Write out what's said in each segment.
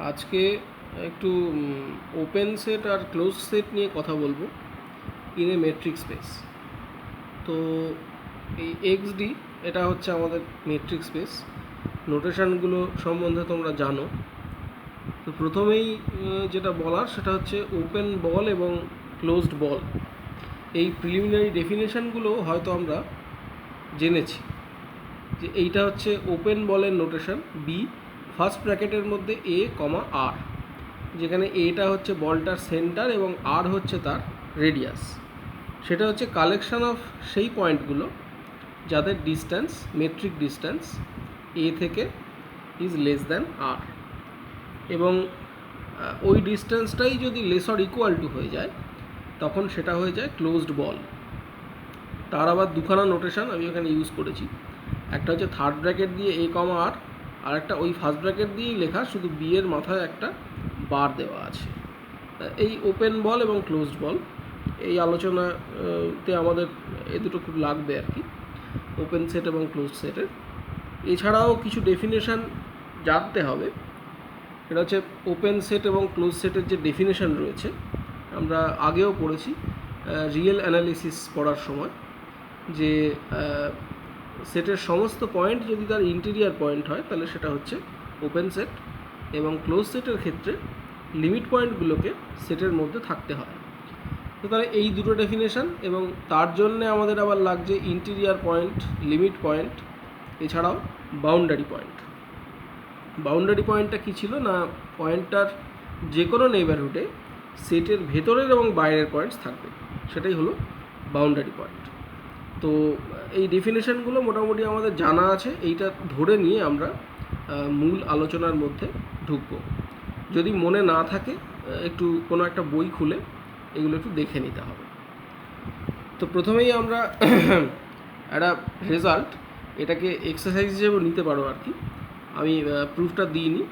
আজকে একটু open set আর close set নিয়ে কথা বলবো ইন এ মেট্রিক স্পেস। তো এই এক্সডি এটা হচ্ছে আমাদের মেট্রিক স্পেস। নোটেশনগুলো সম্বন্ধে তোমরা জানো। তো প্রথমেই যেটা বলার সেটা হচ্ছে ওপেন বল এবং ক্লোজড বল। এই প্রিলিমিনারি ডেফিনেশনগুলো হয়তো আমরা জেনেছি যে এইটা হচ্ছে ওপেন বলের নোটেশন বি, ফার্স্ট ব্র্যাকেটের মধ্যে এ কমা আর, যেখানে এটা হচ্ছে বলটার সেন্টার এবং আর হচ্ছে তার রেডিয়াস। সেটা হচ্ছে কালেকশন অফ সেই পয়েন্টগুলো যাদের ডিস্ট্যান্স, মেট্রিক ডিস্ট্যান্স এ থেকে ইজ লেস দ্যান আর, এবং ওই ডিস্ট্যান্সটাই যদি লেস অর ইকুয়াল টু হয়ে যায় তখন সেটা হয়ে যায় ক্লোজড বল। তার আবার দুখানা নোটেশন আমি এখানে ইউজ করেছি। একটা হচ্ছে থার্ড ব্র্যাকেট দিয়ে এ কমা আর, আর একটা ওই ফার্স্ট ব্র্যাকেট দিয়েই লেখা, শুধু বি এর মাথায় একটা বার দেওয়া আছে। এই ওপেন বল এবং ক্লোজড বল এই আলোচনাতে আমাদের এ দুটো খুব লাগবে আর কি, ওপেন সেট এবং ক্লোজ সেটের। এছাড়াও কিছু ডেফিনেশান জানতে হবে। এটা হচ্ছে ওপেন সেট এবং ক্লোজ সেটের যে ডেফিনেশান রয়েছে আমরা আগেও পড়েছি রিয়েল অ্যানালিসিস পড়ার সময়, যে সেটের সমস্ত পয়েন্ট যদি তার ইন্টেরিয়ার পয়েন্ট হয় তাহলে সেটা হচ্ছে ওপেন সেট, এবং ক্লোজ সেটের ক্ষেত্রে লিমিট পয়েন্টগুলোকে সেটের মধ্যে থাকতে হয়। তো তাহলে এই দুটো ডেফিনেশান, এবং তার জন্যে আমাদের আবার লাগছে ইন্টেরিয়ার পয়েন্ট, লিমিট পয়েন্ট, এছাড়াও বাউন্ডারি পয়েন্ট। বাউন্ডারি পয়েন্টটা কী ছিল না, পয়েন্টটার যে কোনো নেইবারহুডে সেটের ভেতরের এবং বাইরের পয়েন্টস থাকবে, সেটাই হলো বাউন্ডারি পয়েন্ট। তো এই ডেফিনেশানগুলো মোটামুটি আমাদের জানা আছে, এইটা ধরে নিয়ে আমরা মূল আলোচনার মধ্যে ঢুকব। যদি মনে না থাকে একটু কোনো একটা বই খুলে এগুলো একটু দেখে নিতে হবে। তো প্রথমেই আমরা একটা রেজাল্ট, এটাকে এক্সারসাইজ হিসেবে নিতে পারো আর কি। আমি প্রুফটা দিইনি,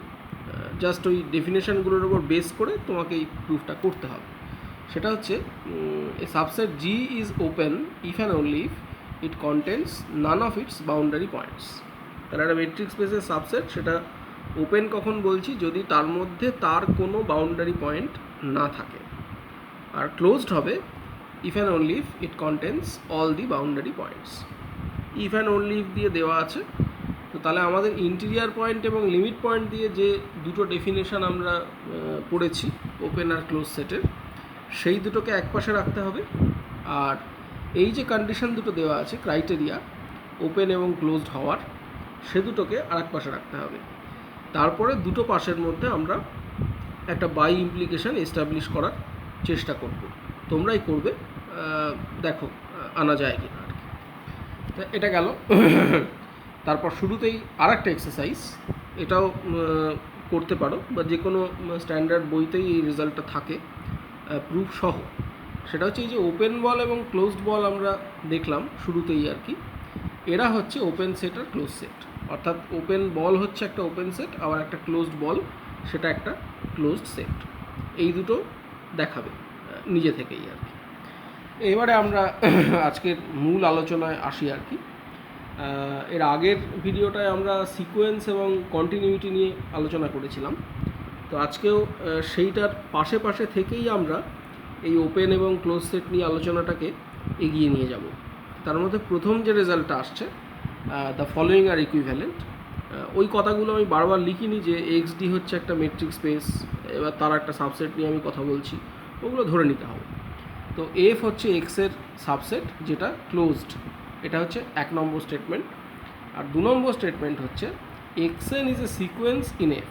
জাস্ট ওই ডেফিনেশানগুলোর ওপর বেস করে তোমাকে এই প্রুফটা করতে হবে। সেটা হচ্ছে a subset G is open if and only if it contains none of its boundary points. তাহলে একটা মেট্রিক স্পেসের সাবসেট সেটা ওপেন কখন বলছি, যদি তার মধ্যে তার কোনো বাউন্ডারি পয়েন্ট না থাকে। আর ক্লোজড হবে if and only if it contains all the boundary points. If and only if দিয়ে দেওয়া আছে। তো তাহলে আমাদের ইন্টেরিয়ার পয়েন্ট এবং লিমিট পয়েন্ট দিয়ে যে দুটো ডেফিনেশান আমরা পড়েছি ওপেন আর ক্লোজ সেটের, সেই দুটোকে একপাশে রাখতে হবে। আর এই যে কন্ডিশন দুটো দেওয়া আছে, ক্রাইটেরিয়া ওপেন এবং ক্লোজড হওয়ার, সে দুটোকে আরেক পাশে রাখতে হবে। তারপরে দুটো পাশের মধ্যে আমরা একটা বাই ইমপ্লিকেশান এস্টাবলিশ করার চেষ্টা করব। তোমরাই করবে, দেখো আনা যায় কিনা আর কি। এটা গেল। তারপর শুরুতেই আর একটা এক্সারসাইজ, এটাও করতে পারো বা যে কোনো স্ট্যান্ডার্ড বইতেই এই রেজাল্টটা থাকে প্রুফ সহ। সেটা হচ্ছে এই যে ওপেন বল এবং ক্লোজড বল আমরা দেখলাম শুরুতেই আর কি, এরা হচ্ছে ওপেন সেট আর ক্লোজ সেট। অর্থাৎ ওপেন বল হচ্ছে একটা ওপেন সেট, আবার একটা ক্লোজড বল সেটা একটা ক্লোজড সেট। এই দুটো দেখাবে নিজে থেকেই আর কি। এবারে আমরা আজকের মূল আলোচনায় আসি আর কি। এর আগের ভিডিওটায় আমরা সিকোয়েন্স এবং কন্টিনিউটি নিয়ে আলোচনা করেছিলাম। তো আজকেও সেইটার পাশে পাশে থেকেই আমরা এই ওপেন এবং ক্লোজ সেট নিয়ে আলোচনাটাকে এগিয়ে নিয়ে যাব। তার মধ্যে প্রথম যে রেজাল্টটা আসছে, দ্য ফলোয়িং আর ইকুইভ্যালেন্ট, ওই কথাগুলো আমি বারবার লিখিনি যে এক্সডি হচ্ছে একটা মেট্রিক স্পেস, এবার তার একটা সাবসেট নিয়ে আমি কথা বলছি, ওগুলো ধরে নিতে হবে। তো এফ হচ্ছে এক্সের সাবসেট যেটা ক্লোজড, এটা হচ্ছে 1 নম্বর স্টেটমেন্ট। আর 2 নম্বর স্টেটমেন্ট হচ্ছে X N is a sequence in F.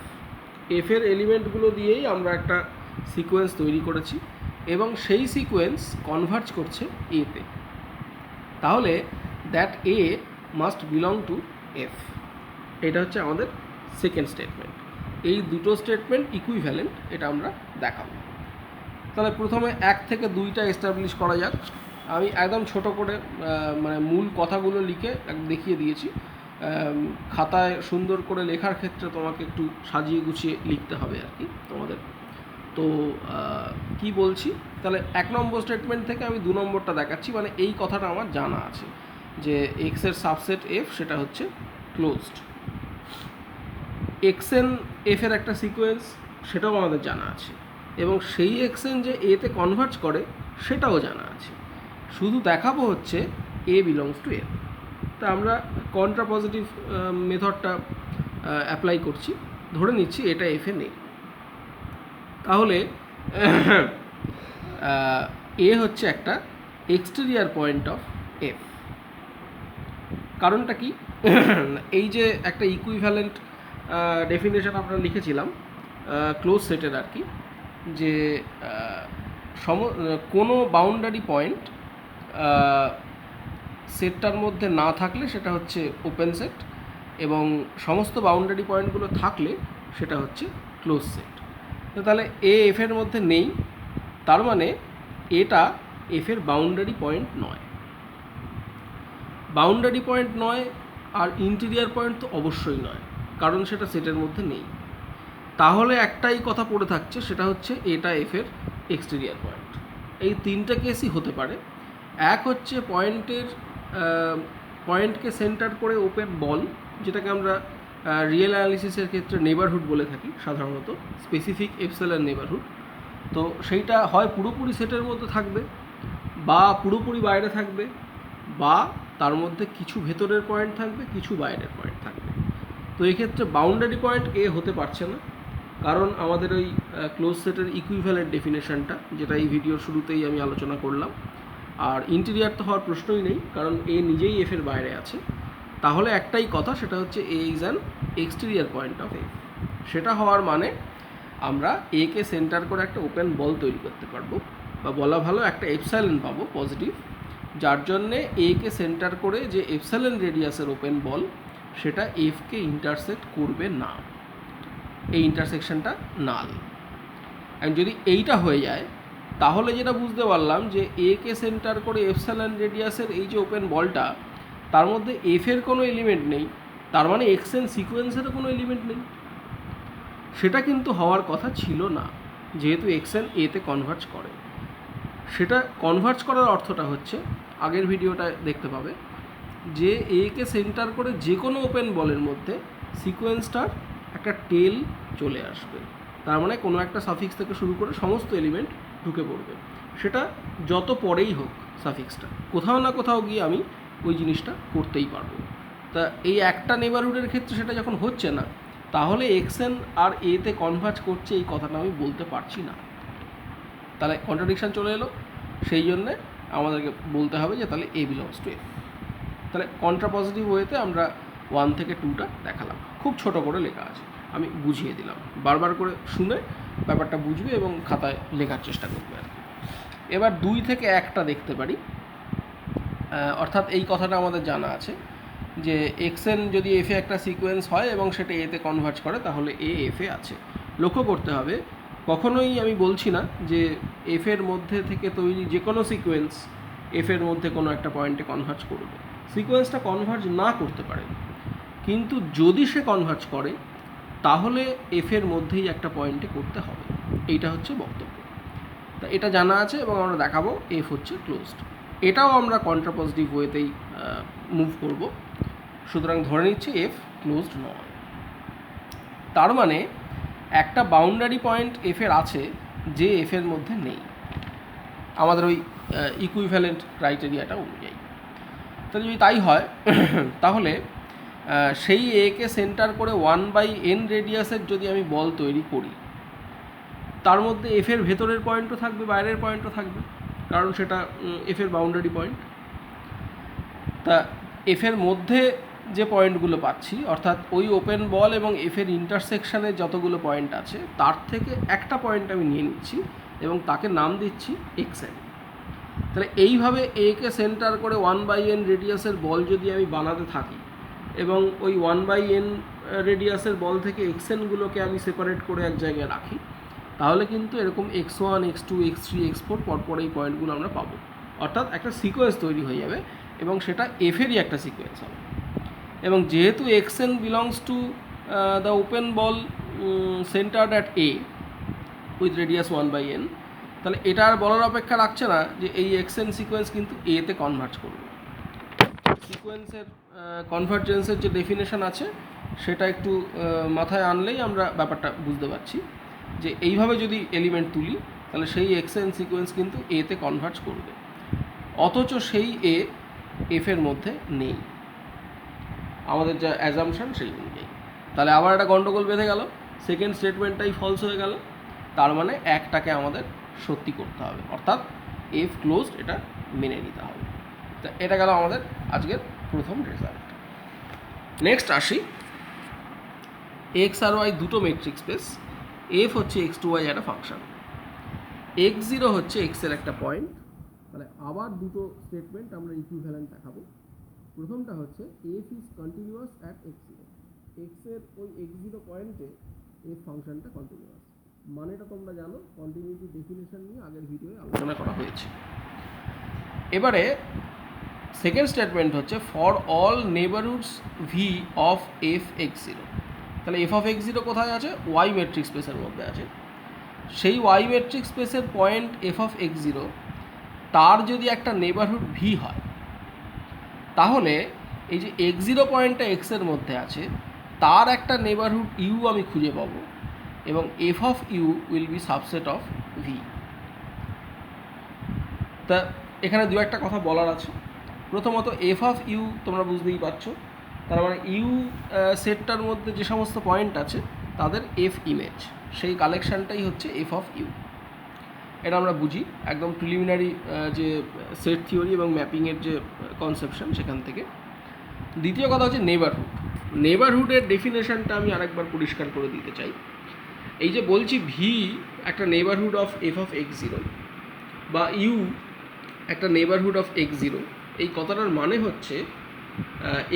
এফের এলিমেন্টগুলো দিয়েই আমরা একটা সিকোয়েন্স তৈরি করেছি এবং সেই সিকোয়েন্স কনভার্জ করছে এতে। তাহলে that a must belong to F. এটা হচ্ছে আমাদের সেকেন্ড স্টেটমেন্ট। এই দুটো স্টেটমেন্ট ইকুইভ্যালেন্ট, এটা আমরা দেখাবো। তাহলে প্রথমে 1 থেকে 2টা এস্টাবলিশ করা যাক। আমি একদম ছোট করে মানে মূল কথাগুলো লিখে দেখিয়ে দিয়েছি। খাতায় সুন্দর করে লেখার ক্ষেত্রে তোমাকে একটু সাজিয়ে গুছিয়ে লিখতে হবে আর কি তোমাদের। তো কি বলছি, তাহলে 1 নম্বর স্টেটমেন্ট থেকে আমি 2 নম্বরটা দেখাচ্ছি। মানে এই কথাটা আমার জানা আছে যে এক্সের সাবসেট এফ সেটা হচ্ছে ক্লোজড। এক্সএন এফের একটা সিকোয়েন্স সেটাও আমাদের জানা আছে, এবং সেই এক্সএন যে এতে কনভার্জ করে সেটাও জানা আছে। শুধু দেখাবো হচ্ছে এ বিলংস টু এফ। তা আমরা কন্ট্রা পজিটিভ মেথডটা অ্যাপ্লাই করছি, ধরে নিচ্ছি এটা এফে নেই। তাহলে এ হচ্ছে একটা এক্সটেরিয়ার পয়েন্ট অফ এফ। কারণটা কি? এই যে একটা ইকুইভ্যালেন্ট ডেফিনেশন আমরা লিখেছিলাম ক্লোজ সেটের আর কি, যে কোনো বাউন্ডারি পয়েন্ট সেটটার মধ্যে না থাকলে সেটা হচ্ছে ওপেন সেট, এবং সমস্ত বাউন্ডারি পয়েন্টগুলো থাকলে সেটা হচ্ছে ক্লোজ সেট। তো তাহলে এ এফের মধ্যে নেই, তার মানে এটা এফের বাউন্ডারি পয়েন্ট নয়। বাউন্ডারি পয়েন্ট নয়, আর ইন্টিরিয়ার পয়েন্ট তো অবশ্যই নয়, কারণ সেটা সেটের মধ্যে নেই। তাহলে একটাই কথা পড়ে থাকছে, সেটা হচ্ছে এটা এফের এক্সটেরিয়ার পয়েন্ট। এই তিনটা কেসই হতে পারে। এক হচ্ছে পয়েন্টকে সেন্টার করে ওপেন বল, যেটাকে আমরা রিয়েল অ্যানালিসিসের ক্ষেত্রে নেবারহুড বলে থাকি সাধারণত, স্পেসিফিক এপসিলন নেবারহুড। তো সেইটা হয় পুরোপুরি সেটের মধ্যে থাকবে, বা পুরোপুরি বাইরে থাকবে, বা তার মধ্যে কিছু ভেতরের পয়েন্ট থাকবে, কিছু বাইরের পয়েন্ট থাকবে। তো এক্ষেত্রে বাউন্ডারি পয়েন্ট এ হতে পারছে না, কারণ আমাদের ওই ক্লোজ সেটের ইকুইভ্যালেন্ট ডেফিনেশনটা, যেটা এই ভিডিওর শুরুতেই আমি আলোচনা করলাম। আর ইন্টিরিয়ার তো হওয়ার প্রশ্নই নেই, কারণ এ নিজেই এফের বাইরে আছে। তাহলে একটাই কথা, সেটা হচ্ছে A is an exterior point of F. সেটা হওয়ার মানে আমরা একে সেন্টার করে একটা ওপেন বল তৈরি করতে পারবো, বা বলা ভালো একটা এপসাইলন পাবো পজিটিভ, যার জন্যে একে সেন্টার করে যে এপসাইলন রেডিয়াসের ওপেন বল সেটা এফকে ইন্টারসেক্ট করবে না, এই ইন্টারসেকশনটা নাল। আর যদি এইটা হয়ে যায়, তাহলে যেটা বুঝতে পারলাম যে একে সেন্টার করে এপসাইলন রেডিয়াসের এই যে ওপেন বলটা, তার মধ্যে এফের কোনো এলিমেন্ট নেই, তার মানে এক্সএন সিকোয়েন্সেরও কোনো এলিমেন্ট নেই। সেটা কিন্তু হওয়ার কথা ছিল না, যেহেতু এক্সএন এতে কনভার্জ করে। সেটা কনভার্জ করার অর্থটা হচ্ছে, আগের ভিডিওটা দেখতে পাবে, যে একে সেন্টার করে যে কোনো ওপেন বলের মধ্যে সিকোয়েন্সটার একটা টেল চলে আসবে। তার মানে কোনো একটা সাফিক্স থেকে শুরু করে সমস্ত এলিমেন্ট ঢুকে পড়বে, সেটা যত পরেই হোক সাফিক্সটা, কোথাও না কোথাও গিয়ে আমি ওই জিনিসটা করতেই পারবো। তা এই একটা নেবারহুডের ক্ষেত্রে সেটা যখন হচ্ছে না, তাহলে এক্সএন আর এতে কনভার্জ করছে এই কথাটা আমি বলতে পারছি না। তাহলে কন্ট্রাডিকশান চলে এলো। সেই জন্যে আমাদেরকে বলতে হবে যে তাহলে এ বিলংস টু এফ। তাহলে কন্ট্রা পজিটিভ ওয়েতে আমরা 1 থেকে 2টা দেখালাম, খুব ছোট করে লেখা আছে, আমি বুঝিয়ে দিলাম। বারবার করে শুনে ব্যাপারটা বুঝবে এবং খাতায় লেখার চেষ্টা করবে আর কি। এবার 2 থেকে 1টা দেখতে পারি। অর্থাৎ এই কথাটা আমাদের জানা আছে যে এক্সএন যদি এফে একটা সিকোয়েন্স হয় এবং সেটা এতে কনভার্জ করে, তাহলে এ এফে আছে। লক্ষ্য করতে হবে, কখনোই আমি বলছি না যে এফের মধ্যে থেকে তৈরি যে কোনো সিকোয়েন্স এফের মধ্যে কোনো একটা পয়েন্টে কনভার্জ করবে। সিকোয়েন্সটা কনভার্জ না করতে পারে, কিন্তু যদি সে কনভার্জ করে তাহলে এফের মধ্যেই একটা পয়েন্টে করতে হবে। এইটা হচ্ছে বক্তব্য। তা এটা জানা আছে এবং আমরা দেখাবো এফ হচ্ছে ক্লোজড। এটাও আমরা কন্ট্রা পজিটিভ ওয়েতেই মুভ করব। সুতরাং ধরে নিচ্ছি এফ ক্লোজড নয়। তার মানে একটা বাউন্ডারি পয়েন্ট এফের আছে যে এফের মধ্যে নেই, আমাদের ওই ইকুইভ্যালেন্ট ক্রাইটেরিয়াটা অনুযায়ী। তাহলে যদি তাই হয়, তাহলে সেই একে সেন্টার করে 1/n রেডিয়াসের যদি আমি বল তৈরি করি, তার মধ্যে এফের ভেতরের পয়েন্টও থাকবে, বাইরের পয়েন্টও থাকবে, কারণ সেটা এফের বাউন্ডারি পয়েন্ট। তা এফের মধ্যে যে পয়েন্টগুলো পাচ্ছি, অর্থাৎ ওই ওপেন বল এবং এফের ইন্টারসেকশানে যতগুলো পয়েন্ট আছে, তার থেকে একটা পয়েন্ট আমি নিয়ে নিচ্ছি এবং তাকে নাম দিচ্ছি এক্সএন। তাহলে এইভাবে একে সেন্টার করে 1/n রেডিয়াসের বল যদি আমি বানাতে থাকি এবং ওই 1/n রেডিয়াসের বল থেকে এক্সএনগুলোকে আমি সেপারেট করে এক জায়গায় রাখি, তাহলে কিন্তু এরকম x1, x2, x3, x4 পরপর এই পয়েন্টগুলো আমরা পাবো। অর্থাৎ একটা সিকোয়েন্স তৈরি হয়ে যাবে এবং সেটা এফেরই একটা সিকোয়েন্স হবে। এবং যেহেতু XN belongs to the open ball centred at A with radius 1/n, তাহলে এটা আর বলার অপেক্ষা রাখছে না যে এই এক্সএন সিকোয়েন্স কিন্তু এতে কনভার্জ করবে। সিকোয়েন্সের কনভার্জেন্সের যে ডেফিনেশন আছে সেটা একটু মাথায় আনলেই আমরা ব্যাপারটা বুঝতে পারছি যে এইভাবে যদি এলিমেন্ট তুলি তাহলে সেই এক্সএন সিকোয়েন্স কিন্তু এতে কনভার্জ করবে, অথচ সেই এ এফের মধ্যে নেই, আমাদের যা অ্যাজাম্পশন সেই অনুযায়ী। তাহলে আবার একটা গন্ডগোল বেঁধে গেল, সেকেন্ড স্টেটমেন্টটাই ফলস হয়ে গেল, তার মানে একটাকে আমাদের সত্যি করতে হবে, অর্থাৎ এফ ক্লোজড এটা মেনে নিতে হবে। তা এটা গেল আমাদের আজকের প্রথম রেজাল্ট। নেক্সট আসি, এক্স আর ওয়াই দুটো মেট্রিক স্পেস, এফ হচ্ছে এক্স টু ওয়াই একটা ফাংশন, এক্স জিরো হচ্ছে এক্সের একটা পয়েন্ট। তাহলে আবার দুটো স্টেটমেন্ট আমরা ইকুইভ্যালেন্ট দেখাবো। প্রথমটা হচ্ছে F is continuous at X zero, এক্সের ওই এক্স জিরো পয়েন্টে এফ ফাংশনটা কন্টিনিউয়াস। মানেটা তোমরা জানো, কন্টিনিউটি ডেফিনেশন নিয়ে আগের ভিডিওয়ে আলোচনা করা হয়েছে। এবারে সেকেন্ড স্টেটমেন্ট হচ্ছে for all neighbourhoods V of F X zero. তাহলে এফ অফ এক্স জিরো কোথায় আছে? ওয়াই মেট্রিক স্পেসের মধ্যে আছে। সেই ওয়াই মেট্রিক স্পেসের point F of X zero, তার যদি একটা নেবারহুড ভি হয়, তাহলে এই যে এক্স জিরো পয়েন্টটা এক্সের মধ্যে আছে তার একটা নেবারহুড ইউ আমি খুঁজে পাবো, এবং F of U will be subset of V. তা এখানে দু একটা কথা বলার আছে। প্রথমত এফ অফ ইউ তোমরা বুঝতেই পারছো, তার মানে ইউ সেটটার মধ্যে যে সমস্ত পয়েন্ট আছে তাদের এফ ইমেজ, সেই কালেকশানটাই হচ্ছে এফ অফ ইউ। এটা আমরা বুঝি একদম প্রিলিমিনারি যে সেট থিওরি এবং ম্যাপিংয়ের যে কনসেপশন সেখান থেকে। দ্বিতীয় কথা হচ্ছে নেবারহুড। নেবারহুডের ডেফিনেশনটা আমি আরেকবার পরিষ্কার করে দিতে চাই। এই যে বলছি ভি একটা neighbourhood of F of X zero বা ইউ একটা নেবারহুড অফ এক্স জিরো, এই কথাটার মানে হচ্ছে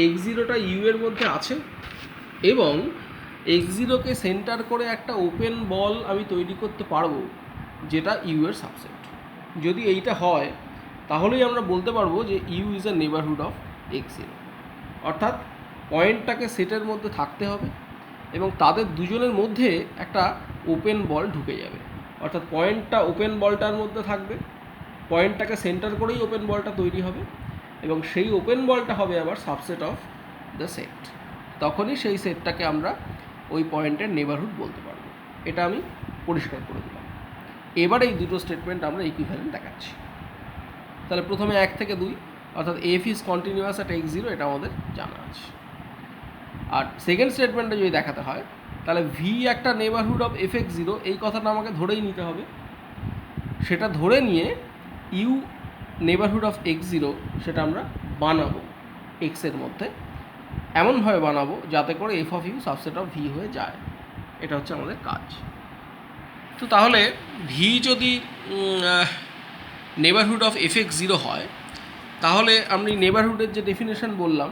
এক্স জিরোটা ইউ এর মধ্যে আছে এবং এক্স জিরোকে সেন্টার করে একটা ওপেন বল আমি তৈরি করতে পারবো যেটা ইউ এর সাবসেট। যদি এইটা হয় তাহলেই আমরা বলতে পারবো যে U is a neighbourhood of X zero, অর্থাৎ পয়েন্টটাকে সেটের মধ্যে থাকতে হবে এবং তাদের দুজনের মধ্যে একটা ওপেন বল ঢুকে যাবে, অর্থাৎ পয়েন্টটা ওপেন বলটার মধ্যে থাকবে, পয়েন্টটাকে সেন্টার করেই ওপেন বলটা তৈরি হবে এবং সেই ওপেন বলটা হবে আবার সাবসেট অফ দ্য সেট। তখনই সেই সেটটাকে আমরা ওই পয়েন্টের নেবারহুড বলতে পারবো। এটা আমি পরিষ্কার করে দিলাম। এবার এই দুটো স্টেটমেন্ট আমরা ইকুইভ্যালেন্ট দেখাচ্ছি। তাহলে প্রথমে 1 থেকে 2, অর্থাৎ F is continuous at X zero, এটা আমাদের জানা আছে। আর সেকেন্ড স্টেটমেন্টে যদি দেখাতে হয় তাহলে ভি একটা neighbourhood of F X zero, এই কথাটা আমাকে ধরেই নিতে হবে। সেটা ধরে নিয়ে U neighbourhood of X zero সেটা আমরা বানাবো এক্সের মধ্যে, এমনভাবে বানাবো যাতে করে F of U subset of V হয়ে যায়। এটা হচ্ছে আমাদের কাজ। তো তাহলে ভি যদি neighbourhood of F X zero হয়, তাহলে আমি নেবারহুডের যে ডেফিনেশন বললাম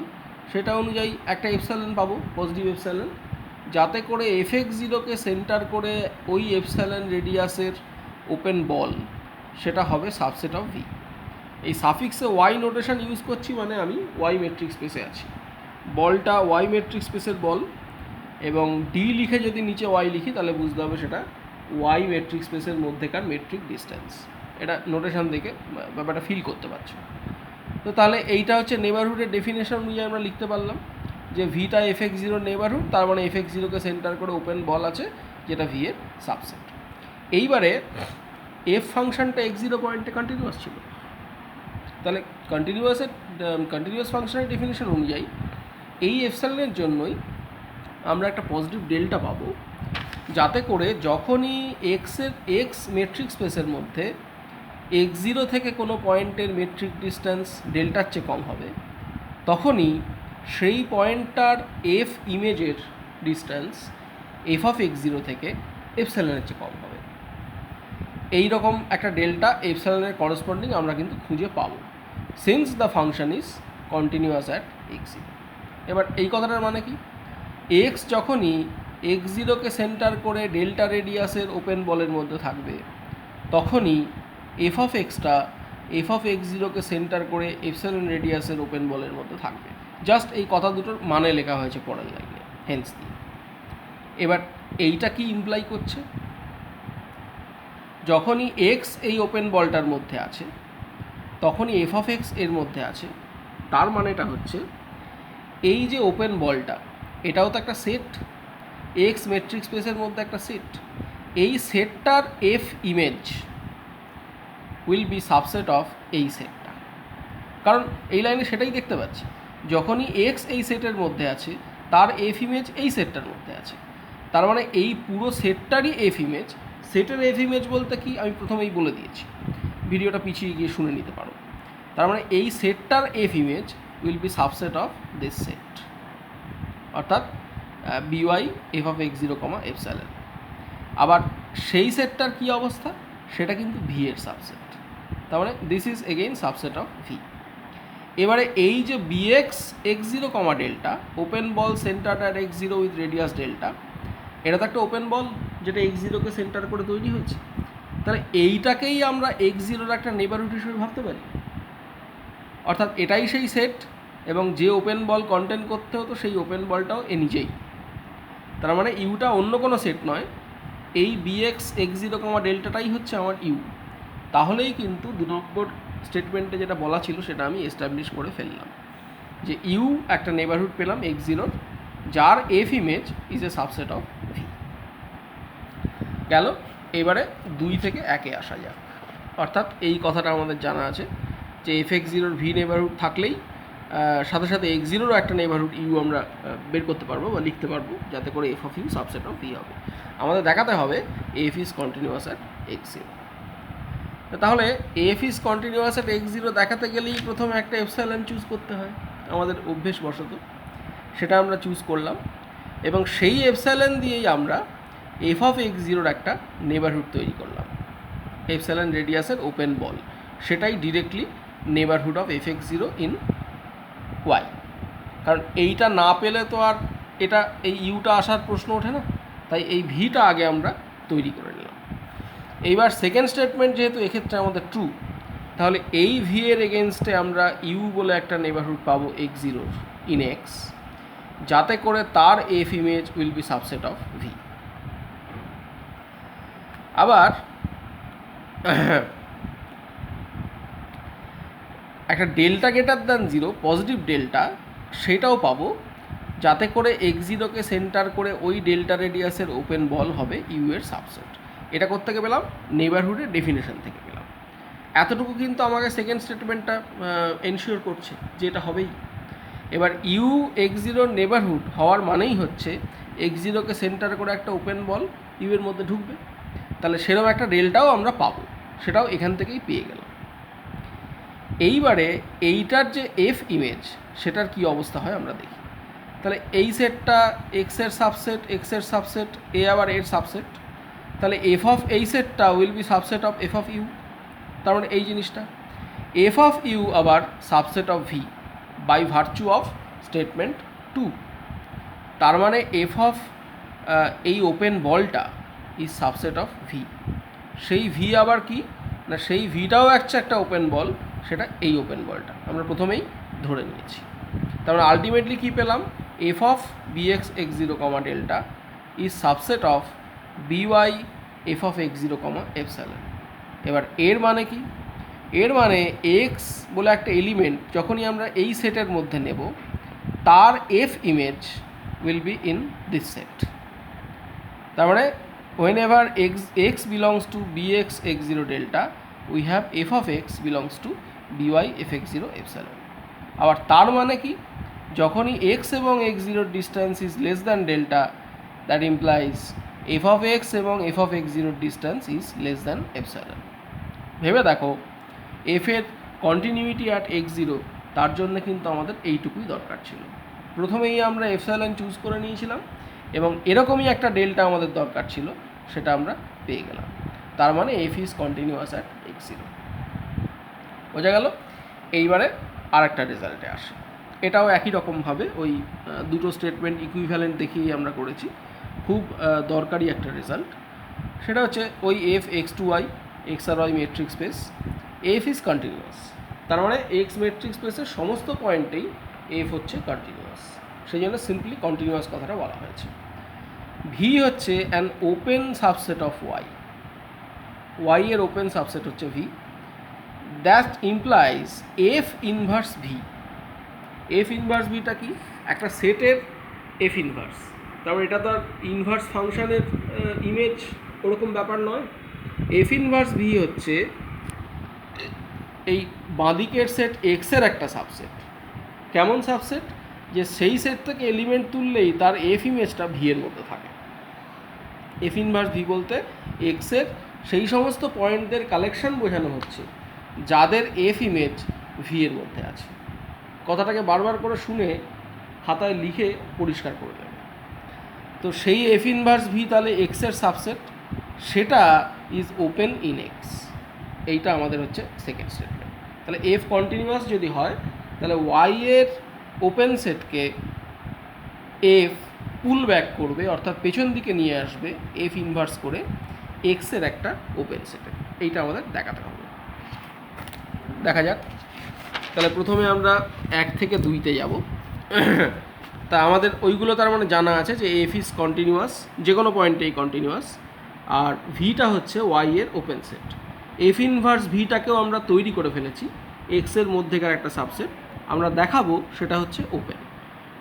সেটা অনুযায়ী একটা এপসাইলন পাবো, পজিটিভ এপসাইলন, যাতে করে এফ এক্স জিরোকে সেন্টার করে ওই এপসাইলন রেডিয়াসের ওপেন বল সেটা হবে সাবসেট অফ ভি। এই সাফিক্সে ওয়াই নোটেশন ইউজ করছি মানে আমি ওয়াই মেট্রিক স্পেসে আছি, বলটা ওয়াই মেট্রিক স্পেসের বল, এবং ডি লিখে যদি নিচে ওয়াই লিখি তাহলে বুঝতে হবে সেটা ওয়াই মেট্রিক স্পেসের মধ্যেকার মেট্রিক ডিস্টেন্স। এটা নোটেশন দেখে ব্যাপারটা ফিল করতে পারছো। তো তাহলে এইটা হচ্ছে নেবারহুডের ডেফিনেশন অনুযায়ী আমরা লিখতে পারলাম যে ভিটা এফ এক্স জিরোর নেবারহুড, তার মানে এফ এক্স জিরোকে সেন্টার করে ওপেন বল আছে যেটা ভি এর সাবসেট। এইবারে এফ ফাংশনটা এক্স জিরো পয়েন্টে কন্টিনিউয়াস ছিল, তাহলে কন্টিনিউয়াস ফাংশনের ডেফিনেশন অনুযায়ী এই এপসাইলনের জন্যই আমরা একটা পজিটিভ ডেল্টা পাবো, যাতে করে যখনই এক্স মেট্রিক স্পেসের মধ্যে এক্স জিরো থেকে কোনো পয়েন্টের মেট্রিক ডিস্টেন্স ডেল্টার চেয়ে কম হবে, তখনই সেই পয়েন্টটার এফ ইমেজের distance F of X zero থেকে এপসাইলনের চেয়ে কম হবে। এই রকম একটা ডেল্টা এপসাইলনের করসপন্ডিং আমরা কিন্তু খুঁজে পাবো since the function is continuous at X zero. এবার এই কথাটার মানে কি, এক্স যখনই এক্স জিরোকে সেন্টার করে ডেল্টা রেডিয়াসের ওপেন বলের মধ্যে থাকবে, তখনই এফ অফ এক্সটা এফ অফ এক্স জিরোকে সেন্টার করে এপসাইলন রেডিয়াসের ওপেন বলের মধ্যে থাকবে। জাস্ট এই কথা দুটোর মানে লেখা হয়েছে পরের লাইনে, হেন্স দিয়ে। এবার এইটা কি ইমপ্লাই করছে, যখনই এক্স এই ওপেন বলটার মধ্যে আছে তখনই এফ অফ এক্স এর মধ্যে আছে। তার মানেটা হচ্ছে এই যে ওপেন বলটা এটাও তো একটা সেট, এক্স মেট্রিক স্পেসের মধ্যে একটা সেট। এই সেটটার F image will be subset of এই সেটটা। কারণ এই লাইনে সেটাই দেখতে পাচ্ছি, যখনই এক্স এই সেটের মধ্যে আছে তার এফ ইমেজ এই সেটটার মধ্যে আছে। তার মানে এই পুরো সেটটারই এফ ইমেজ। সেটের এফ ইমেজ বলতে কি আমি প্রথমেই বলে দিয়েছি, ভিডিওটা পিছিয়ে গিয়ে শুনে নিতে পারো। তার মানে এই সেটটার F image will be subset of this set, অর্থাৎ B Y F of X zero comma epsilon. আবার সেই সেটটার কী অবস্থা, সেটা কিন্তু ভি এর সাবসেট। তার মানে this is again subset of V. এবারে এই যে bx x zero comma delta, open ball centre at X zero with radius delta, এটা তো একটা ওপেন বল যেটা এক্স জিরোকে সেন্টার করে তৈরি হয়েছে। তাহলে এইটাকেই আমরা এক্স জিরোর একটা নেবারহুড হিসেবে ভাবতে পারি, অর্থাৎ এটাই সেই সেট এবং যে ওপেন বল কন্টেন করতে হতো সেই ওপেন বলটাও এ নিজেই। তার মানে ইউটা অন্য কোনো সেট নয়, এই বিএক্স এক্স জিরো কমা ডেল্টাটাই হচ্ছে আমার ইউ। তাহলেই কিন্তু 2 নম্বর স্টেটমেন্টে যেটা বলা ছিল সেটা আমি এস্টাবলিশ করে ফেললাম, যে ইউ একটা নেবারহুড পেলাম এক্স জিরোর, যার F image is a subset of V. গেল। এবারে 2 থেকে 1-এ আসা যাক। অর্থাৎ এই কথাটা আমাদের জানা আছে যে এফ এক্স জিরোর ভি নেবারহুড থাকলেই সাথে সাথে এক্স জিরোরও একটা নেবারহুড ইউ আমরা বের করতে পারবো বা লিখতে পারবো, যাতে করে F of U subset of V হবে। আমাদের দেখাতে হবে F is continuous at X zero. তাহলে F is continuous at X zero দেখাতে গেলেই প্রথমে একটা এপসাইলন চুজ করতে হয় আমাদের অভ্যেসবশত, সেটা আমরা চুজ করলাম এবং সেই এপসাইলন দিয়েই আমরা এফ অফ এক্স জিরোর একটা নেবারহুড তৈরি করলাম, এপসাইলন রেডিয়াসের ওপেন বল, সেটাই directly neighbourhood of F X zero in Y. কারণ এইটা না পেলে তো আর এটা এই ইউটা আসার প্রশ্ন ওঠে না, তাই এই ভিটা আগে আমরা তৈরি করে নিলাম। এইবার সেকেন্ড স্টেটমেন্ট যেহেতু এক্ষেত্রে আমাদের ট্রু, তাহলে এই ভি এর এগেনস্টে আমরা ইউ বলে একটা নেবারহুড পাবো এক্স জিরোর ইন এক্স, যাতে করে তার F image will be subset of V. আবার একটা delta greater than zero positive delta, সেটাও পাবো, যাতে করে এক্স জিরোকে সেন্টার করে ওই ডেল্টা রেডিয়াসের ওপেন বল হবে ইউ এর সাবসেট। এটা কোত্থেকে পেলাম? নেবারহুডের ডেফিনেশন থেকে পেলাম। এতটুকু কিন্তু আমাকে সেকেন্ড স্টেটমেন্টটা এনশিওর করছে যে এটা হবেই। এবার ইউ এক্স জিরোর নেবারহুড হওয়ার মানেই হচ্ছে এক্স জিরোকে সেন্টার করে একটা ওপেন বল ইউ এর মধ্যে ঢুকবে, তাহলে সেরকম একটা ডেল্টাও আমরা পাবো, সেটাও এখান থেকেই পেয়ে গেলাম। এইবারে এইটার যে এফ ইমেজ সেটার কি অবস্থা হয় আমরা দেখি। তাহলে এই সেটটা এক্সের সাবসেট এ আবার এর সাবসেট, তাহলে এফ অফ এই সেটটা will be subset of F of U. তার মানে এই জিনিসটা এফ অফ ইউ আবার subset of V by virtue of statement 2। তার মানে এফ অফ এই ওপেন বলটা ইজ সাবসেট অফ ভি। সেই ভি আবার কি না, সেই ভিটাও একটা ওপেন বল, সেটা এই ওপেন বলটা আমরা প্রথমেই ধরে নিয়েছি। তার মানে আলটিমেটলি কী পেলাম? F of bx x zero comma delta is subset of by F of X zero comma epsilon. এবার এর মানে কি? এর মানে এক্স বলে একটা এলিমেন্ট যখনই আমরা এই সেটের মধ্যে নেব, তার F image will be in this set. তার মানে whenever x belongs to bx x0 delta, we have f of x belongs to by fx0 epsilon। আবার তার মানে কি? যখনই x এবং x0 distance is less than delta, that implies f of x এবং f of x0 distance is less than epsilon। ভেবে দেখো, f এর কন্টিনিউইটি অ্যাট x0, তার জন্য কিন্তু আমাদের এইটুকুই দরকার ছিল। প্রথমেই আমরা এপসাইলন চুজ করে নিয়েছিলাম এবং এরকমই একটা ডেল্টা আমাদের দরকার ছিল, সেটা আমরা পেয়ে গেলাম। তার মানে F is continuous at X zero. বোঝা গেল? এইবারে আর একটা রেজাল্টে আসে, এটাও একই রকমভাবে ওই দুটো স্টেটমেন্ট ইকুইভ্যালেন্ট দেখিয়েই আমরা করেছি। খুব দরকারি একটা রেজাল্ট, সেটা হচ্ছে ওই F X to Y X আর Y metric space, F is continuous. তার মানে এক্স মেট্রিক স্পেসের সমস্ত পয়েন্টেই এফ হচ্ছে কন্টিনিউয়াস, সেই জন্য সিম্পলি কন্টিনিউয়াস কথাটা বলা হয়েছে। ভি হচ্ছে an open subset of Y, Y এর ওপেন সাবসেট হচ্ছে V. That implies F inverse V. F inverse ভিটা কি? একটা সেটের এফ ইনভার্স, তারপর এটা তো আর ইনভার্স ফাংশানের ইমেজ ওরকম ব্যাপার নয়। এফ ইনভার্স ভি হচ্ছে এই বাঁদিকের সেট এক্সের একটা সাবসেট। কেমন সাবসেট? যে সেই সেট থেকে এলিমেন্ট তুললেই তার এফ ইমেজটা ভি এর মধ্যে থাকে। এফ ইনভার্স ভি বলতে এক্সের সেই সমস্ত পয়েন্টদের কালেকশন বোঝানো হচ্ছে যাদের এফ ইমেজ ভি এর মধ্যে আছে। কথাটাকে বারবার করে শুনে খাতায় লিখে পরিষ্কার করে দেবে। তো সেই এফ ইনভার্স ভি তাহলে এক্সের সাবসেট, সেটা ইজ ওপেন ইন এক্স। এইটা আমাদের হচ্ছে সেকেন্ড স্টেটমেন্ট। তাহলে এফ কন্টিনিউয়াস যদি হয় তাহলে ওয়াই এর ওপেন সেটকে এফ পুল ব্যাক করবে, অর্থাৎ পেছন দিকে নিয়ে আসবে এফ ইনভার্স করে এক্সের একটা ওপেন সেটে। এইটা আমাদের দেখাতে হবে। দেখা যাক। তাহলে প্রথমে আমরা 1 থেকে 2তে যাব। তা আমাদের ওইগুলো তার মানে জানা আছে যে এফ ইজ কন্টিনিউয়াস, যে কোনো পয়েন্টেই কন্টিনিউয়াস, আর ভিটা হচ্ছে ওয়াই এর ওপেন সেট। এফ ইনভার্স ভিটাকেও আমরা তৈরি করে ফেলেছি, এক্সের মধ্যেকার একটা সাবসেট। আমরা দেখাবো সেটা হচ্ছে ওপেন।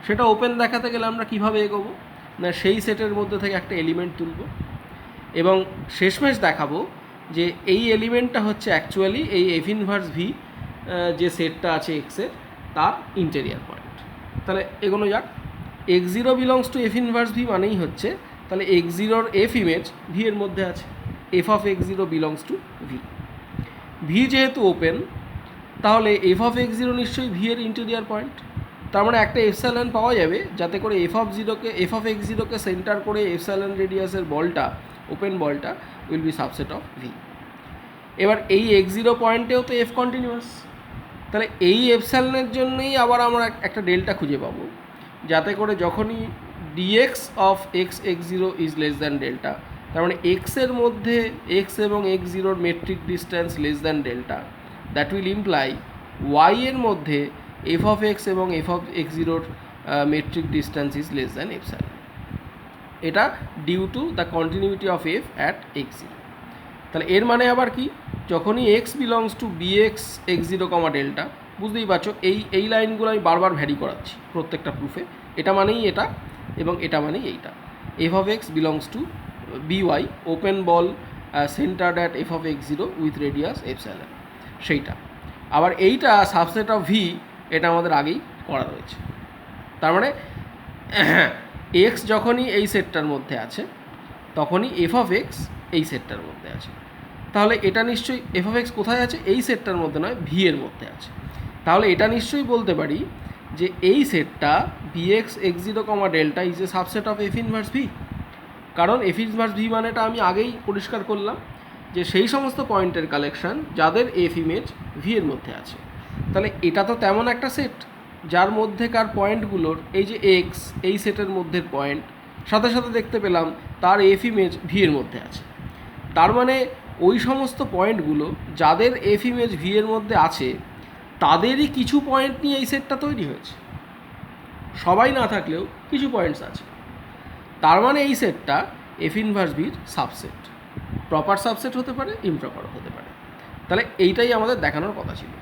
সেটা ওপেন দেখাতে গেলে আমরা কীভাবে এগোবো না, সেই সেটের মধ্যে থেকে একটা এলিমেন্ট তুলব এবং শেষমেশ দেখাবো যে এই এলিমেন্টটা হচ্ছে অ্যাকচুয়ালি এই এফ ইনভার্স ভি যে সেটটা আছে এক্সের তার ইন্টেরিয়ার পয়েন্ট। তাহলে এগোনো যাক। X zero belongs to F inverse V মানেই হচ্ছে তাহলে এক্স জিরোর এফ ইমেজ ভি এর মধ্যে আছে, F of X zero belongs to V. V যেহেতু ওপেন তাহলে এফ অফ এক্স জিরো নিশ্চয়ই ভি এর ইন্টেরিয়ার পয়েন্ট। তার মানে একটা এপসাইলন পাওয়া যাবে যাতে করে এফ অফ এক্স জিরোকে সেন্টার করে এপসাইলন রেডিয়াসের বলটা, ওপেন বলটা will be subset of V. এবার এই এক্স জিরো পয়েন্টেও তো এফ কন্টিনিউয়াস, তাহলে এই এপসাইলনের জন্যই আবার আমরা একটা ডেল্টা খুঁজে পাবো, যাতে করে যখনই D X of X X zero is less than delta, তার মানে এক্সের মধ্যে এক্স এবং এক্স জিরোর metric distance less than delta, that will imply Y এর মধ্যে এফ অফ এক্স এবং এফ অফ এক্স জিরোর metric distance is less than epsilon. এটা due to the continuity of F at X zero. তাহলে এর মানে আবার কি, যখনই X belongs to B X X zero comma delta, বুঝতেই পারছো এই লাইনগুলো আমি বারবার ভ্যারি করাচ্ছি প্রত্যেকটা প্রুফে। এটা মানেই এটা এবং এটা মানেই এইটা। F of X belongs to B Y open ball centred at F of X zero with radius epsilon, সেইটা। আবার এইটা সাবসেট অফ ভি, এটা আমাদের আগেই করা রয়েছে। তার মানে এক্স যখনই এই সেটটার মধ্যে আছে তখনই এফ অফ এক্স এই সেটটার মধ্যে আছে। তাহলে এটা নিশ্চয়ই এফ অফ এক্স কোথায় আছে, এই সেটটার মধ্যে নয়, ভি এর মধ্যে আছে। তাহলে এটা নিশ্চয়ই বলতে পারি যে এই সেটটা V x X zero comma delta is a subset of F inverse V. কারণ এফ ইনভার্স ভি মানেটা আমি আগেই পরিষ্কার করলাম যে সেই সমস্ত পয়েন্টের কালেকশান যাদের এফ ইমেজ ভি এর মধ্যে আছে। তাহলে এটা তো তেমন একটা সেট যার মধ্যেকার পয়েন্টগুলোর এই যে এক্স এই সেটের মধ্যে পয়েন্ট, সাথে সাথে দেখতে পেলাম তার এফ ইমেজ ভি এর মধ্যে আছে। তার মানে ওই সমস্ত পয়েন্টগুলো যাদের এফ ইমেজ ভি এর মধ্যে আছে তাদেরই কিছু পয়েন্ট নিয়ে এই সেটটা তৈরি হয়েছে। সবাই না থাকলেও কিছু পয়েন্টস আছে। তার মানে এই সেটটা এফ ইনভার্স ভির সাবসেট, প্রপার সাবসেট হতে পারে, ইমপ্রপারও হতে পারে। তাহলে এইটাই আমাদের দেখানোর কথা ছিল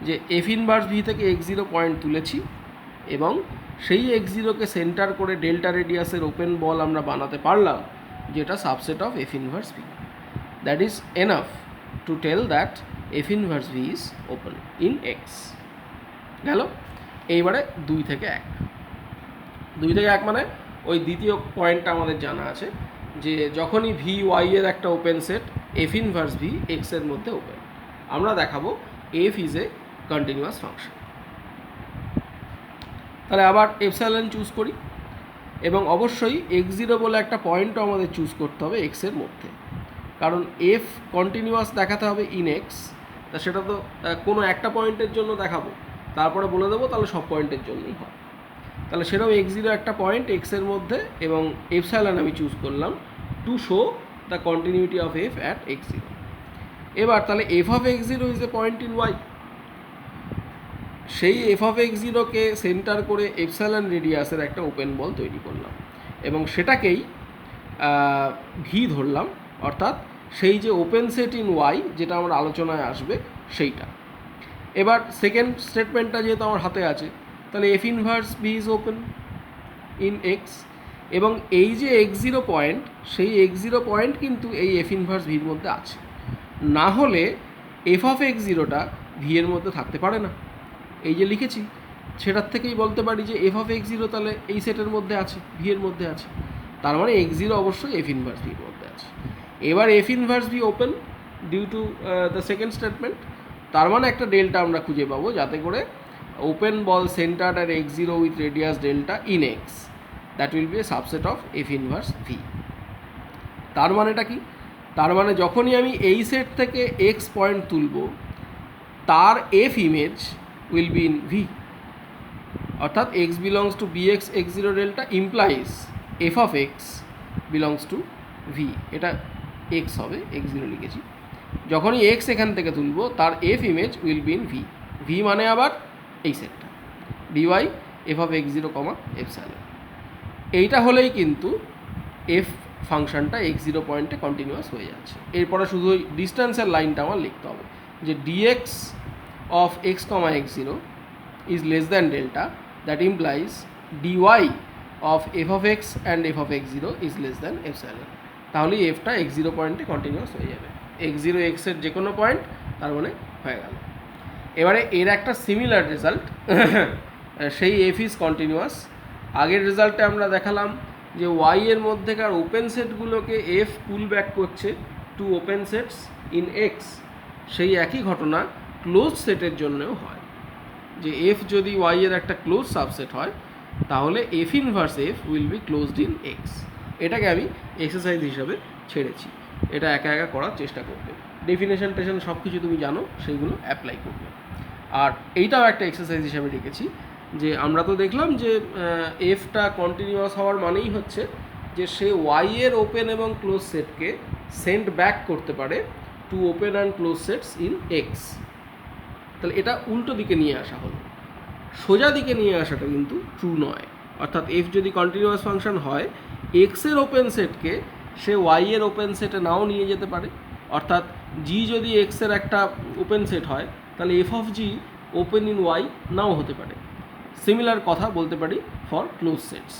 যে এফ ইনভার্স ভি থেকে এক্স জিরো পয়েন্ট তুলেছি এবং সেই এক্স জিরোকে সেন্টার করে ডেল্টা রেডিয়াসের ওপেন বল আমরা বানাতে পারলাম, যেটা subset of F inverse V. That is enough to tell that F inverse V is open in X. গেল। এইবারে 2 থেকে 1। 2 থেকে 1 মানে ওই দ্বিতীয় পয়েন্টটা আমাদের জানা আছে যে যখনই ভি ওয়াই এর একটা open set, F inverse V এক্সের মধ্যে ওপেন, আমরা দেখাবো F is a continuous function. তাহলে আবার এপসাইলন চুজ করি এবং অবশ্যই এক্স জিরো বলে একটা পয়েন্টও আমাদের চুজ করতে হবে এক্সের মধ্যে, কারণ এফ কন্টিনিউয়াস দেখাতে হবে ইন এক্স। তা সেটা তো কোনো একটা পয়েন্টের জন্য দেখাবো, তারপরে বলে দেবো তাহলে সব পয়েন্টের জন্যই হয়। তাহলে সেটাও এক্স জিরো একটা পয়েন্ট এক্সের মধ্যে এবং এপসাইলন আমি চুজ করলাম to show the continuity of F at X zero. এবার তাহলে F of X zero is a point in Y. সেই এফ অফ এক্স জিরোকে সেন্টার করে এপসাইলন রেডিয়াসের একটা ওপেন বল তৈরি করলাম এবং সেটাকেই ভি ধরলাম, অর্থাৎ সেই যে ওপেন সেট ইন ওয়াই যেটা আমার আলোচনায় আসবে সেইটা। এবার সেকেন্ড স্টেটমেন্টটা যেহেতু আমার হাতে আছে, তাহলে F inverse V is open. In x, এবং এই যে x0 পয়েন্ট, সেই x0 পয়েন্ট কিন্তু এই এফ ইনভার্স ভির মধ্যে আছে, না হলে এফ অফ x0টা ভি এর মধ্যে থাকতে পারে না। এই যে লিখেছি সেটার থেকেই বলতে পারি যে এফ অফ x0 তাহলে এই সেটের মধ্যে আছে, ভি এর মধ্যে আছে, তার মানে x0 অবশ্যই এফ ইনভার্স ভির মধ্যে আছে। এবার F inverse V open due to the second statement, তার মানে একটা ডেল্টা আমরা খুঁজে পাবো যাতে করে open ball centred at x0 with radius delta in X, that will be a subset of F inverse V. তার মানেটা কি? তার মানে যখনই আমি এই সেট থেকে এক্স পয়েন্ট তুলব, তার F image will be in V, অর্থাৎ X belongs to B X x0 delta implies F of X belongs to V, এটা এক্স হবে, x0 লিখেছি। যখনই এক্স এখান থেকে তুলব, তার F image will be in V, V মানে আবার এই সেটটা D Y F of x0 comma epsilon. এইটা হলেই কিন্তু এফ ফাংশনটা x0 পয়েন্টে কন্টিনিউয়াস হয়ে যাচ্ছে। এরপরে শুধু ওই ডিস্ট্যান্সের লাইনটা আমার লিখতে হবে যে d X of X comma x0 is less than delta, that implies d Y of F of X and F of x0 is less than epsilon. তাহলে এফটা x0 পয়েন্টে কন্টিনিউয়াস হয়ে যাবে, x0 এক্সের যে কোনো পয়েন্ট, তার মানে হয়ে গেল। এবারে এর একটা সিমিলার রেজাল্ট, সেই এফ ইজ কন্টিনিউয়াস। আগের রেজাল্টে আমরা দেখালাম যে ওয়াই এর মধ্যেকার ওপেন সেটগুলোকে এফ পুল ব্যাক করছে to open sets in x, সেই একই ঘটনা ক্লোজ সেটের জন্যও হয়, যে এফ যদি ওয়াই এর একটা ক্লোজ সাবসেট হয়, তাহলে F inverse F will be closed in x. এটাকে আমি এক্সারসাইজ হিসাবে ছেড়েছি, এটা একা একা করার চেষ্টা করবে, ডেফিনেশন টেশন সব কিছু তুমি জানো, সেইগুলো অ্যাপ্লাই করবে। আর এইটাও একটা এক্সারসাইজ হিসাবে রেখেছি যে আমরা তো দেখলাম যে এফটা কন্টিনিউয়াস হওয়ার মানেই হচ্ছে যে সে ওয়াই এর ওপেন এবং ক্লোজ সেটকে সেন্ড ব্যাক করতে পারে to open and close sets in x. তাহলে এটা উল্টো দিকে নিয়ে আসা হলো, সোজা দিকে নিয়ে আসাটা কিন্তু ট্রু নয়। অর্থাৎ এফ যদি কন্টিনিউয়াস ফাংশন হয়, এক্সের ওপেন সেটকে সে ওয়াই এর ওপেন সেটে নাও নিয়ে যেতে পারে। অর্থাৎ জি যদি এক্সের একটা ওপেন সেট হয়, তাহলে F of G open in Y নাও হতে পারে। সিমিলার কথা বলতে পারি ফর ক্লোজ সেটস,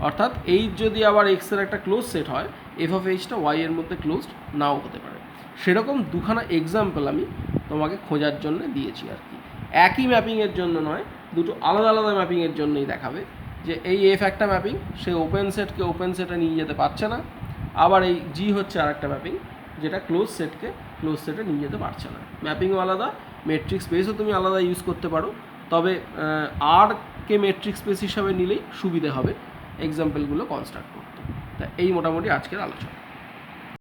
অর্থাৎ এইচ যদি আবার এক্সের একটা ক্লোজ সেট হয়, এফ অফ এইচটা ওয়াই এর মধ্যে ক্লোজড নাও হতে পারে। সেরকম দুখানা এক্সাম্পল আমি তোমাকে খোঁজার জন্য দিয়েছি আর কি, একই ম্যাপিংয়ের জন্য নয়, দুটো আলাদা আলাদা ম্যাপিংয়ের জন্যই দেখাবে যে এই এফ একটা ম্যাপিং, সে ওপেন সেটকে ওপেন সেটে নিয়ে যেতে পারছে না, আবার এই জি হচ্ছে আর একটা ম্যাপিং যেটা ক্লোজ সেটকে ক্লোজ সেটে নিয়ে যেতে পারছে না। ম্যাপিংও আলাদা, মেট্রিক স্পেসও তুমি আলাদা ইউজ করতে পারো, তবে আরকে মেট্রিক স্পেস হিসাবে নিলেই সুবিধে হবে এক্সাম্পলগুলো কনস্ট্রাক্ট করতে। তা এই মোটামুটি আজকের আলোচনা।